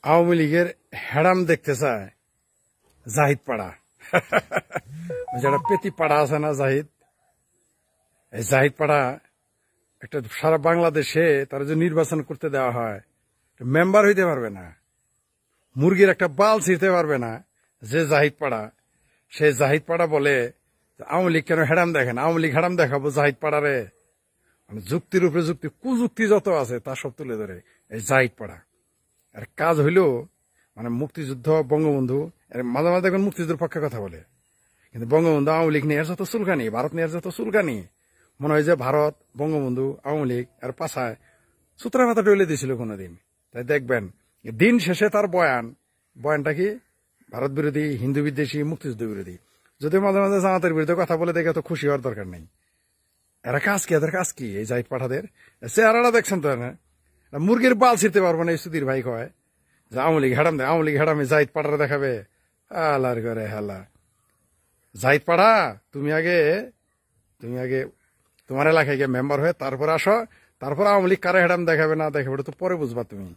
আওয়ামী লীগের হেরাম দেখতে চায় জাহিদ পাড়া। যেটা পেতি পাড়া আছে না জাহিদ, এই জাহিদ পাড়া একটা সারা বাংলাদেশে তারা যে নির্বাচন করতে দেওয়া হয়, মেম্বার হইতে পারবে না, মুরগির একটা বাল ছিঁড়তে পারবে না। যে জাহিদ পাড়া, সে জাহিদ পাড়া বলে আওয়ামী লীগ কেন হেরাম দেখেন, আওয়ামী লীগ হেরাম দেখাবো জাহিদ পাড়ারে। মানে যুক্তির উপরে যুক্তি, কুযুক্তি যত আছে তা সব তুলে ধরে এই জাহিদ পাড়া। আর কাজ হইল মানে মুক্তিযুদ্ধ, বঙ্গবন্ধু, মাঝে মাঝে এখন মুক্তিযুদ্ধের পক্ষে কথা বলে, কিন্তু বঙ্গবন্ধু আওয়ামী লীগ নিয়ে যত চুলকানি, ভারত নিয়ে যত চুলকানি, মনে হয় যে ভারত, বঙ্গবন্ধু, আওয়ামী লীগ আর পাশায় সুতরা মাথা টলে দিয়েছিল কোনোদিন। তাই দেখবেন দিন শেষে তার বয়ানটা কি ভারত বিরোধী, হিন্দু বিদ্বেষী, মুক্তিযুদ্ধ বিরোধী। যদি মাঝে মাঝে জামাতের বিরুদ্ধে কথা বলে দেখে তো খুশি হওয়ার দরকার নেই। এরা কাজ কি, এদের কাজ কি? এই জাহিদ পাঠাদের চেহারাটা দেখছেন তো, মুরগির বাল ছিঁড়তে পারবো না। এই সুধীর ভাই কয় যে আওয়ামী লীগ হেরাম দেয়, আওয়ামী লীগ হেরামে জাহিদ পাড়ারা দেখাবে। হালার করে হালা, জাহিদ পাড়া তুমি আগে তোমার এলাকায় গিয়ে মেম্বার হয়ে তারপরে আসো, তারপর আওয়ামী লীগ কারে হেরাম দেখাবে না দেখাবে তো পরে বুঝবা তুমি।